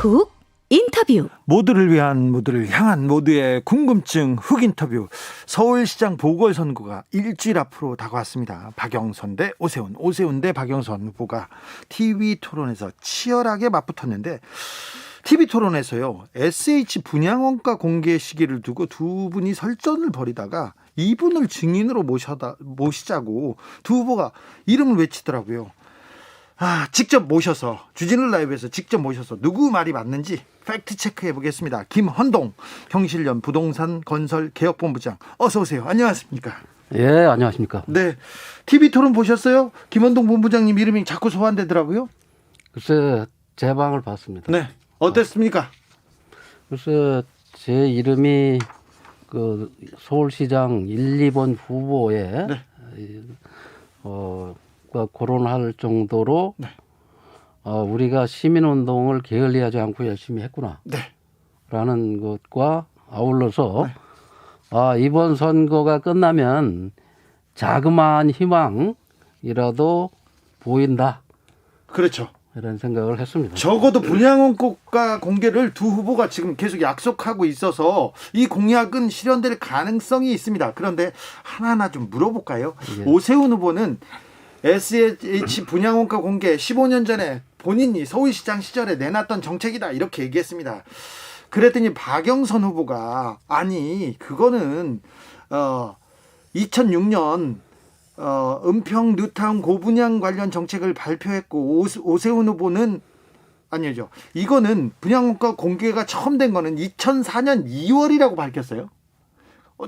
훅 인터뷰. 모두를 위한, 모두를 향한, 모두의 궁금증 훅 인터뷰. 서울시장 보궐선거가 일주일 앞으로 다가왔습니다. 박영선 대 오세훈, 오세훈 대 박영선 후보가 TV토론에서 치열하게 맞붙었는데, TV토론에서요 SH 분양원가 공개 시기를 두고 두 분이 설전을 벌이다가 이분을 증인으로 모시자고 두 후보가 이름을 외치더라고요. 직접 모셔서, 주진우 라이브에서 직접 모셔서 누구 말이 맞는지 팩트 체크해 보겠습니다. 김헌동 경실련 부동산 건설 개혁본부장, 어서 오세요. 안녕하십니까? 예, 안녕하십니까? 네, TV 토론 보셨어요? 김헌동 본부장님 이름이 자꾸 소환되더라고요. 글쎄, 제 방을 봤습니다. 네, 어땠습니까? 글쎄, 제 이름이 그 서울시장 1, 2번 후보에 네. 거론할 정도로 네. 우리가 시민운동을 게을리하지 않고 열심히 했구나. 네. 라는 것과 아울러서 네. 이번 선거가 끝나면 자그마한 희망이라도 보인다. 그렇죠. 이런 생각을 했습니다. 적어도 분양원가 공개를 두 후보가 지금 계속 약속하고 있어서 이 공약은 실현될 가능성이 있습니다. 그런데 하나하나 좀 물어볼까요? 예. 오세훈 후보는 SH 분양원가 공개 15년 전에 본인이 서울시장 시절에 내놨던 정책이다 이렇게 얘기했습니다. 그랬더니 박영선 후보가 아니 그거는 2006년 은평 뉴타운 고분양 관련 정책을 발표했고, 오세훈 후보는 아니죠. 이거는 분양원가 공개가 처음 된 거는 2004년 2월이라고 밝혔어요.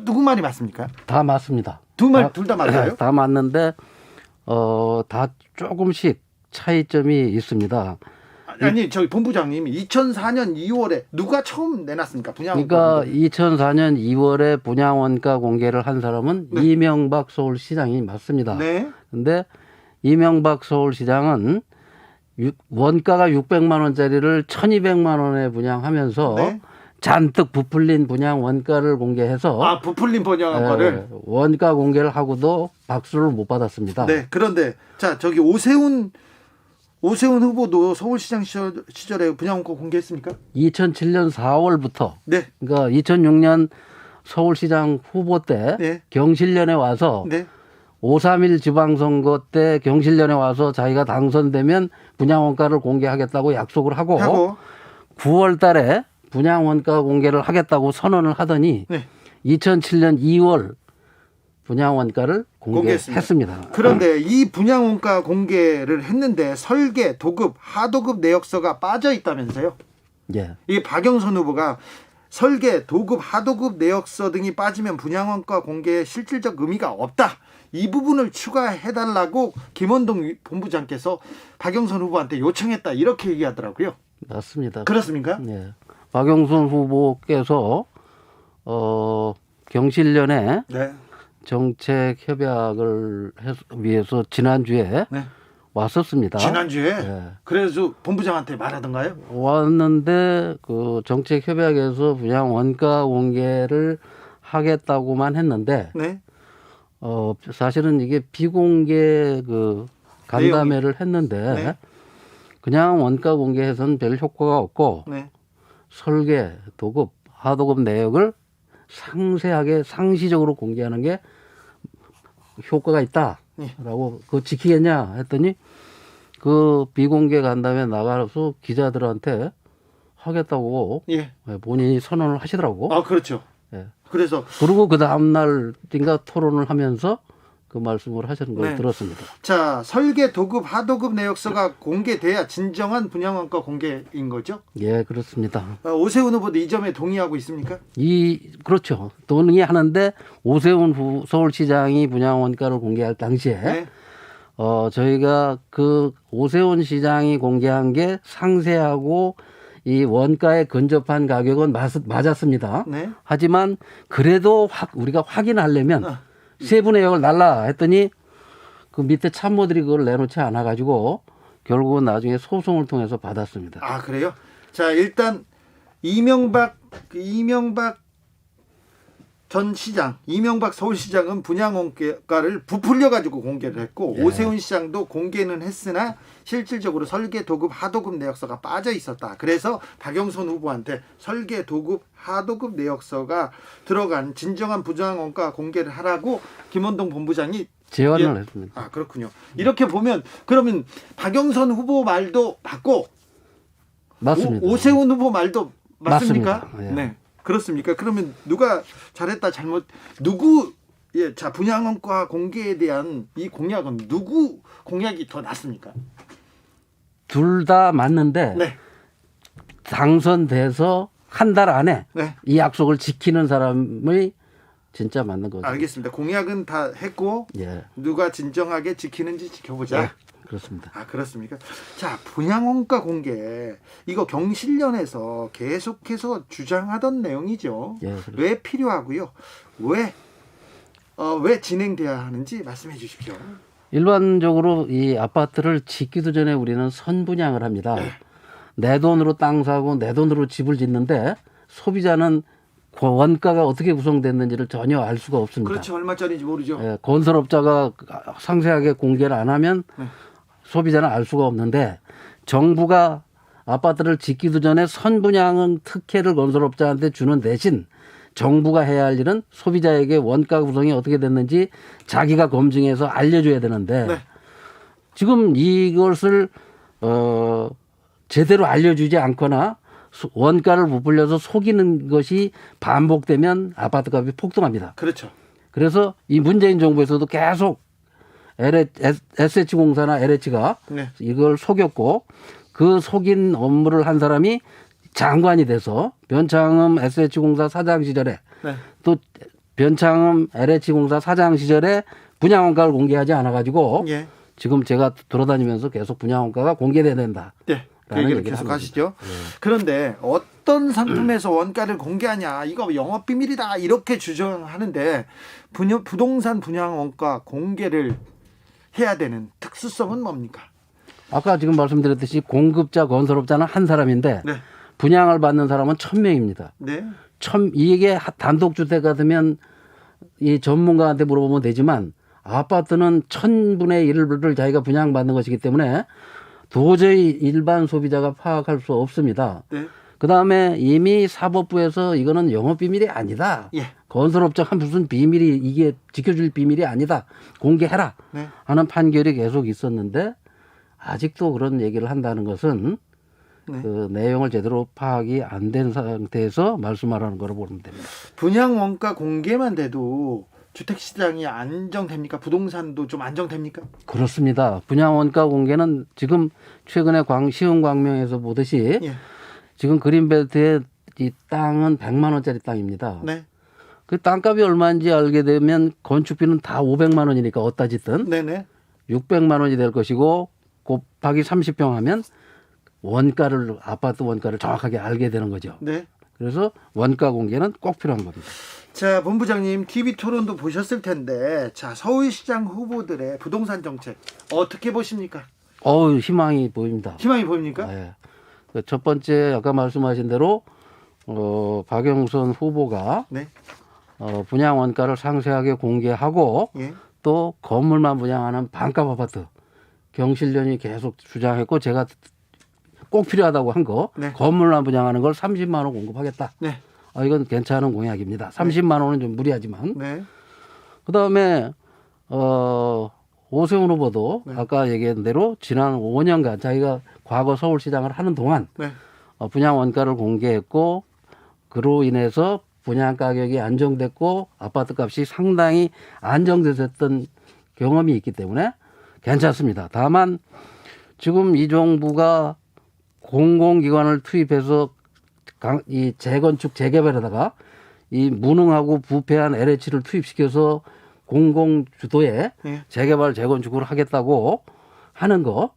누구 말이 맞습니까? 다 맞습니다. 둘 다 맞아요? 다 맞는데 다 조금씩 차이점이 있습니다. 아니 저희 본부장님이 2004년 2월에 누가 처음 내놨습니까? 분양원가. 그러니까 2004년 2월에 분양원가 공개를 한 사람은 네. 이명박 서울시장이 맞습니다. 네. 근데 이명박 서울시장은 원가가 600만 원짜리를 1200만 원에 분양하면서 네. 잔뜩 부풀린 분양 원가를 공개해서 부풀린 분양원가를. 원가 공개를 하고도 박수를 못 받았습니다. 네. 그런데 자 저기 오세훈 후보도 서울시장 시절에 분양원가 공개했습니까? 2007년 4월부터 네. 그러니까 2006년 서울시장 후보 때 네. 경실련에 와서 네. 5.3일 지방선거 때 경실련에 와서 자기가 당선되면 분양원가를 공개하겠다고 약속을 하고 9월 달에 분양원가 공개를 하겠다고 선언을 하더니 네. 2007년 2월 분양원가를 공개했습니다. 그런데 이 분양원가 공개를 했는데 설계, 도급, 하도급 내역서가 빠져 있다면서요? 예. 이 박영선 후보가 설계, 도급, 하도급 내역서 등이 빠지면 분양원가 공개에 실질적 의미가 없다. 이 부분을 추가해달라고 김헌동 본부장께서 박영선 후보한테 요청했다. 이렇게 얘기하더라고요. 맞습니다. 그렇습니까? 예. 박영선 후보께서 경실련에 네. 정책 협약을 위해서 지난주에 네. 왔었습니다. 지난주에? 네. 그래서 본부장한테 말하던가요? 왔는데 그 정책 협약에서 분양 원가 공개를 하겠다고만 했는데 네. 사실은 이게 비공개 그 간담회를 했는데 네. 그냥 원가 공개해서는 별 효과가 없고 네. 설계, 도급, 하도급 내역을 상세하게 상시적으로 공개하는 게 효과가 있다라고 그거 지키겠냐 했더니 그 비공개 간담회 나가서 기자들한테 하겠다고 예. 본인이 선언을 하시더라고. 그렇죠. 예. 그래서 그리고 그 다음 날인가 토론을 하면서 그 말씀을 하시는 걸 네. 들었습니다. 자, 설계, 도급, 하도급 내역서가 공개돼야 진정한 분양원가 공개인 거죠? 예, 그렇습니다. 오세훈 후보도 이 점에 동의하고 있습니까? 그렇죠. 동의하는데 오세훈 서울시장이 분양원가를 공개할 당시에 네. 저희가 그 오세훈 시장이 공개한 게 상세하고 이 원가에 근접한 가격은 맞았습니다. 네. 하지만 그래도 우리가 확인하려면 세부 내역을 달라 했더니 그 밑에 참모들이 그걸 내놓지 않아 가지고 결국은 나중에 소송을 통해서 받았습니다. 그래요? 자, 일단 이명박 전 시장 이명박 서울시장은 분양원가를 부풀려 가지고 공개를 했고 예. 오세훈 시장도 공개는 했으나 실질적으로 설계 도급 하도급 내역서가 빠져 있었다. 그래서 박영선 후보한테 설계 도급 하도급 내역서가 들어간 진정한 분양원가 공개를 하라고 김원동 본부장이 제안을 했습니다. 아, 그렇군요. 이렇게 보면 그러면 박영선 후보 말도 맞고 맞습니다. 오세훈 후보 말도 맞습니까? 맞습니다. 예. 네. 그렇습니까? 그러면 누가 잘했다 잘못 누구 자 분양원가 공개에 대한 이 공약은 누구 공약이 더 낫습니까? 둘 다 맞는데 네. 당선돼서 한 달 안에 네. 이 약속을 지키는 사람이 진짜 맞는 거죠. 알겠습니다. 공약은 다 했고 예. 누가 진정하게 지키는지 지켜보자. 네, 그렇습니다. 아, 그렇습니까? 자, 분양원가 공개 이거 경실련에서 계속해서 주장하던 내용이죠. 예, 그렇습니다. 왜 필요하고요? 왜 진행돼야 하는지 말씀해 주십시오. 일반적으로 이 아파트를 짓기도 전에 우리는 선분양을 합니다. 내 돈으로 땅 사고 내 돈으로 집을 짓는데 소비자는 원가가 어떻게 구성됐는지를 전혀 알 수가 없습니다. 그렇죠. 얼마짜리인지 모르죠. 예, 건설업자가 상세하게 공개를 안 하면 네. 소비자는 알 수가 없는데 정부가 아파트를 짓기도 전에 선분양은 특혜를 건설업자한테 주는 대신 정부가 해야 할 일은 소비자에게 원가 구성이 어떻게 됐는지 자기가 검증해서 알려줘야 되는데 네. 지금 이것을 제대로 알려주지 않거나 원가를 부풀려서 속이는 것이 반복되면 아파트 값이 폭등합니다. 그렇죠. 그래서 이 문재인 정부에서도 계속 SH공사나 LH가 네. 이걸 속였고 그 속인 업무를 한 사람이 장관이 돼서 변창흠 SH공사 사장 시절에 네. 또 변창흠 LH공사 사장 시절에 분양원가를 공개하지 않아가지고 예. 지금 제가 돌아다니면서 계속 분양원가가 공개돼야 된다. 네. 그 라는 얘기를 얘기를 계속 합니다. 하시죠. 예. 그런데 어떤 상품에서 원가를 공개하냐 이거 영업 비밀이다 이렇게 주장하는데 부동산 분양 원가 공개를 해야 되는 특수성은 뭡니까? 아까 지금 말씀드렸듯이 공급자 건설업자는 한 사람인데 네. 분양을 받는 사람은 1,000명입니다. 네. 이게 단독주택 같으면 이 전문가한테 물어보면 되지만 아파트는 1,000분의 1을 자기가 분양받는 것이기 때문에 도저히 일반 소비자가 파악할 수 없습니다. 네. 그다음에 이미 사법부에서 이거는 영업비밀이 아니다. 예. 건설업자가 무슨 비밀이 이게 지켜줄 비밀이 아니다. 공개해라 네. 하는 판결이 계속 있었는데 아직도 그런 얘기를 한다는 것은 네. 그 내용을 제대로 파악이 안 된 상태에서 말씀하라는 거로 보면 됩니다. 분양 원가 공개만 돼도 주택 시장이 안정됩니까? 부동산도 좀 안정됩니까? 그렇습니다. 분양원가 공개는 지금 최근에 시흥광명에서 보듯이 예. 지금 그린벨트의 이 땅은 100만 원짜리 땅입니다. 네. 그 땅값이 얼마인지 알게 되면 건축비는 다 500만 원이니까 어디다 짓든 네네. 600만 원이 될 것이고 곱하기 30평 하면 아파트 원가를 정확하게 알게 되는 거죠. 네. 그래서 원가 공개는 꼭 필요한 겁니다. 자, 본부장님 TV 토론도 보셨을 텐데 자, 서울시장 후보들의 부동산 정책 어떻게 보십니까? 희망이 보입니다. 희망이 보입니까? 네. 첫 번째 아까 말씀하신 대로 박영선 후보가 네. 분양 원가를 상세하게 공개하고 예. 또 건물만 분양하는 반값 아파트 경실련이 계속 주장했고 제가 꼭 필요하다고 한 거 네. 건물만 분양하는 걸 30만 원 공급하겠다. 네. 이건 괜찮은 공약입니다. 30만 원은 좀 무리하지만 네. 그다음에 오세훈 후보도 네. 아까 얘기한 대로 지난 5년간 자기가 과거 서울시장을 하는 동안 네. 분양 원가를 공개했고 그로 인해서 분양 가격이 안정됐고 아파트 값이 상당히 안정됐었던 경험이 있기 때문에 괜찮습니다. 다만 지금 이 정부가 공공기관을 투입해서 이 재건축 재개발에다가 이 무능하고 부패한 LH를 투입시켜서 공공 주도의 예. 재개발 재건축을 하겠다고 하는 거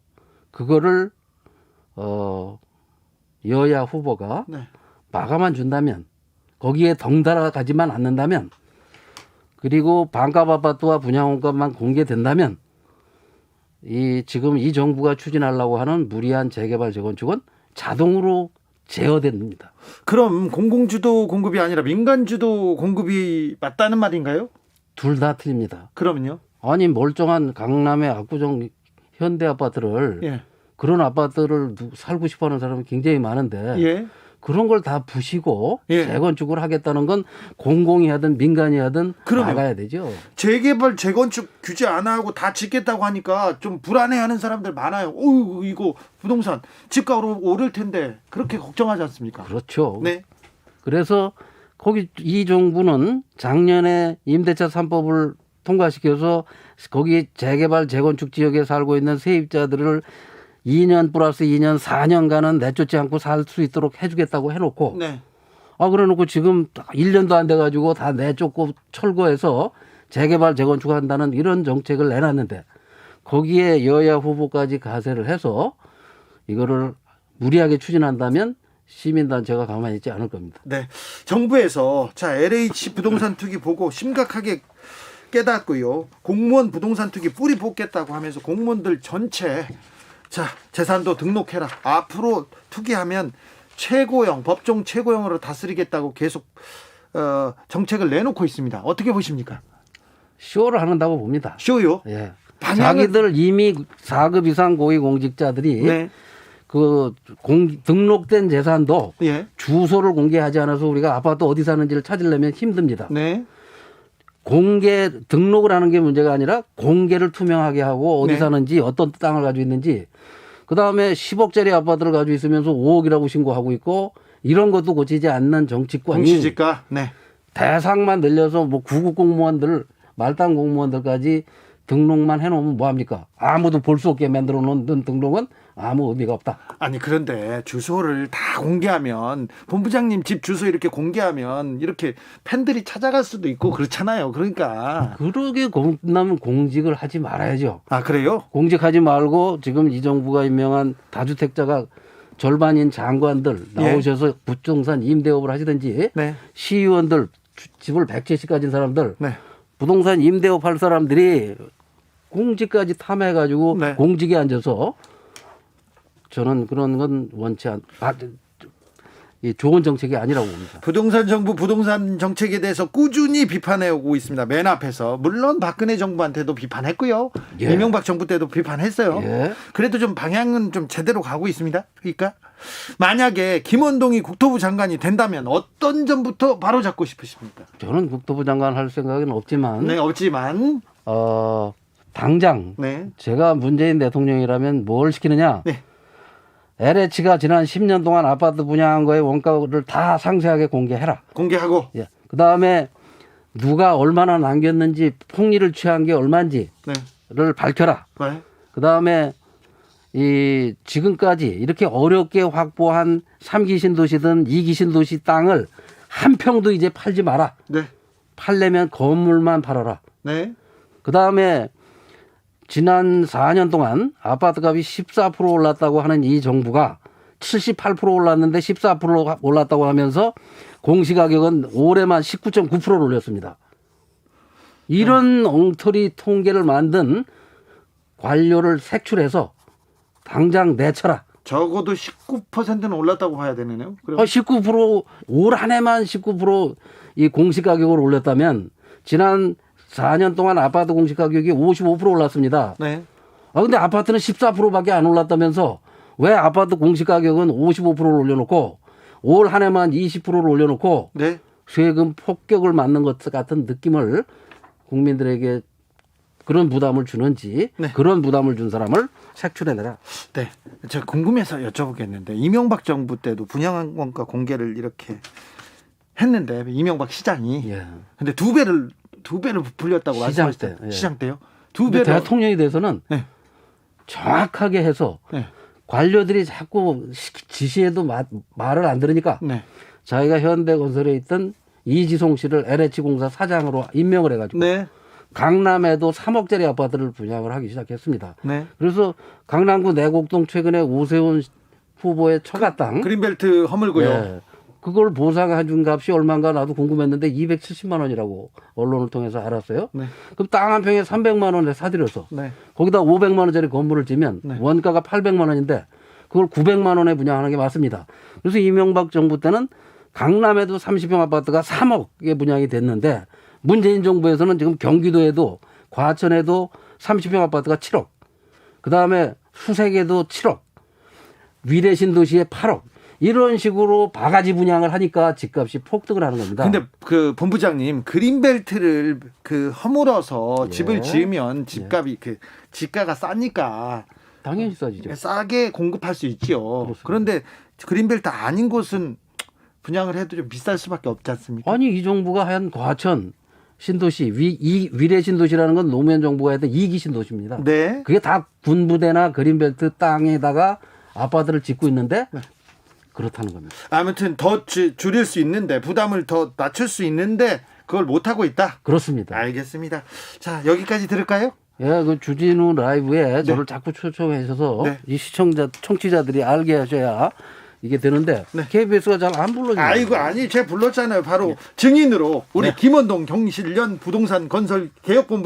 그거를 여야 후보가 네. 마감만 준다면 거기에 덩달아가지만 않는다면 그리고 반값 아파트와 분양원가만 공개된다면 지금 이 정부가 추진하려고 하는 무리한 재개발 재건축은 자동으로 제어됩니다. 그럼 공공주도 공급이 아니라 민간주도 공급이 맞다는 말인가요? 둘 다 틀립니다. 그러면요? 아니 멀쩡한 강남의 압구정 현대 아파트를 예. 그런 아파트를 살고 싶어하는 사람이 굉장히 많은데 예. 그런 걸 다 부시고 예. 재건축을 하겠다는 건 공공이 하든 민간이 하든 그럼요. 나가야 되죠. 재개발 재건축 규제 안 하고 다 짓겠다고 하니까 좀 불안해하는 사람들 많아요. 어유 이거 부동산 집가 오를 텐데 그렇게 걱정하지 않습니까? 그렇죠. 네. 그래서 거기 이 정부는 작년에 임대차 3법을 통과시켜서 거기 재개발 재건축 지역에 살고 있는 세입자들을 2년 플러스 2년 4년간은 내쫓지 않고 살 수 있도록 해주겠다고 해놓고 네. 그래놓고 지금 1년도 안 돼가지고 다 내쫓고 철거해서 재개발 재건축한다는 이런 정책을 내놨는데 거기에 여야 후보까지 가세를 해서 이거를 무리하게 추진한다면 시민단체가 가만히 있지 않을 겁니다. 네. 정부에서 자 LH 부동산 투기 보고 심각하게 깨닫고요. 공무원 부동산 투기 뿌리 뽑겠다고 하면서 공무원들 전체 자 재산도 등록해라. 앞으로 투기하면 최고형 법정 최고형으로 다스리겠다고 계속 정책을 내놓고 있습니다. 어떻게 보십니까? 쇼를 한다고 봅니다. 쇼요? 예. 방향은- 자기들 이미 4급 이상 고위공직자들이 네. 등록된 재산도 예. 주소를 공개하지 않아서 우리가 아파트 어디 사는지를 찾으려면 힘듭니다. 네. 공개 등록을 하는 게 문제가 아니라 공개를 투명하게 하고 어디 네. 사는지 어떤 땅을 가지고 있는지 그다음에 10억짜리 아파트를 가지고 있으면서 5억이라고 신고하고 있고 이런 것도 고치지 않는 정치권이 공시지가. 네. 대상만 늘려서 뭐 구급 공무원들 말단 공무원들까지 등록만 해놓으면 뭐합니까? 아무도 볼 수 없게 만들어 놓은 등록은 아무 의미가 없다. 아니 그런데 주소를 다 공개하면 본부장님 집 주소 이렇게 공개하면 이렇게 팬들이 찾아갈 수도 있고 그렇잖아요. 그러니까 그러게 나면 공직을 하지 말아야죠. 아 그래요? 공직하지 말고 지금 이 정부가 임명한 다주택자가 절반인 장관들 나오셔서 부동산 임대업을 하시든지 네. 시의원들 집을 100채씩 가진 사람들 네. 부동산 임대업 할 사람들이 공직까지 탐해가지고 네. 공직에 앉아서 저는 그런 건 원치 좋은 정책이 아니라고 봅니다. 부동산 정부 부동산 정책에 대해서 꾸준히 비판해 오고 있습니다. 맨 앞에서 물론 박근혜 정부한테도 비판했고요. 예. 이명박 정부 때도 비판했어요. 예. 그래도 좀 방향은 좀 제대로 가고 있습니다. 그러니까 만약에 김원동이 국토부 장관이 된다면 어떤 점부터 바로 잡고 싶으십니까? 저는 국토부 장관 할 생각은 없지만 네, 없지만 당장 네. 제가 문재인 대통령이라면 뭘 시키느냐? 네. LH가 지난 10년 동안 아파트 분양한 거의 원가를 다 상세하게 공개해라. 공개하고 예. 그다음에 누가 얼마나 남겼는지 폭리를 취한 게 얼마인지를 네. 밝혀라. 네. 그다음에 이 지금까지 이렇게 어렵게 확보한 3기 신도시든 2기 신도시 땅을 한 평도 이제 팔지 마라. 네. 팔려면 건물만 팔아라. 네. 그다음에 지난 4년 동안 아파트 값이 14% 올랐다고 하는 이 정부가 78% 올랐는데 14% 올랐다고 하면서 공시가격은 올해만 19.9%를 올렸습니다. 이런 엉터리 통계를 만든 관료를 색출해서 당장 내쳐라. 적어도 19%는 올랐다고 봐야 되네요. 그럼 19%올 한 해만 19%이 공시가격을 올렸다면 지난 4년 동안 아파트 공시가격이 55% 올랐습니다. 네. 근데 아파트는 14%밖에 안 올랐다면서 왜 아파트 공시가격은 55%를 올려놓고 올 한 해만 20%를 올려놓고 네. 세금 폭격을 맞는 것 같은 느낌을 국민들에게 그런 부담을 주는지 네. 그런 부담을 준 사람을 색출해내라. 네. 제가 궁금해서 여쭤보겠는데 이명박 정부 때도 분양원가 공개를 이렇게 했는데 이명박 시장이 예. 근데 두 배를 부풀렸다고 시장 말씀하셨어요. 때, 예. 시장 때요? 두 근데 배로. 대통령이 돼서는 네. 정확하게 해서 네. 관료들이 자꾸 지시해도 말을 안 들으니까 네. 자기가 현대건설에 있던 이지송 씨를 LH공사 사장으로 임명을 해가지고 네. 강남에도 3억짜리 아파트를 분양을 하기 시작했습니다. 네. 그래서 강남구 내곡동 최근에 오세훈 후보의 처가 땅 그린벨트 허물고요. 예, 그걸 보상해 준 값이 얼마인가 나도 궁금했는데 270만 원이라고 언론을 통해서 알았어요. 네. 그럼 땅 한 평에 300만 원에 사들여서 네. 거기다 500만 원짜리 건물을 지면 네. 원가가 800만 원인데 그걸 900만 원에 분양하는 게 맞습니다. 그래서 이명박 정부 때는 강남에도 30평 아파트가 3억에 분양이 됐는데 문재인 정부에서는 지금 경기도에도 과천에도 30평 아파트가 7억, 그다음에 수색에도 7억, 위례 신도시에 8억, 이런 식으로 바가지 분양을 하니까 집값이 폭등을 하는 겁니다. 근데 그 본부장님, 그린벨트를 그 허물어서 예. 집을 지으면 집값이 그 지가가 싸니까 당연히 싸지죠. 싸게 공급할 수 있지요. 그렇습니다. 그런데 그린벨트 아닌 곳은 분양을 해도 좀 비쌀 수밖에 없지 않습니까? 아니 이 정부가 한 과천 신도시 위례 신도시라는 건 노무현 정부가 했던 2기 신도시입니다. 네. 그게 다 군부대나 그린벨트 땅에다가 아파트를 짓고 있는데 그렇다는 겁니다. 아무튼 더 줄일 수 있는데, 부담을 더 낮출 수 있는데 그걸 못 하고 있다. 그렇습니다. 알겠습니다. 자, 여기까지 들을까요? 예, 그 주진우 라이브에 저를 자꾸 초청하셔서 네. 이 청취자들이 알게 하셔야 이게 되는데 네. KBS가 잘 안 불러줘요. 아이고, 아니, 제가 불렀잖아요. 바로 증인으로 우리 김원동 경실련 부동산 건설 개혁본부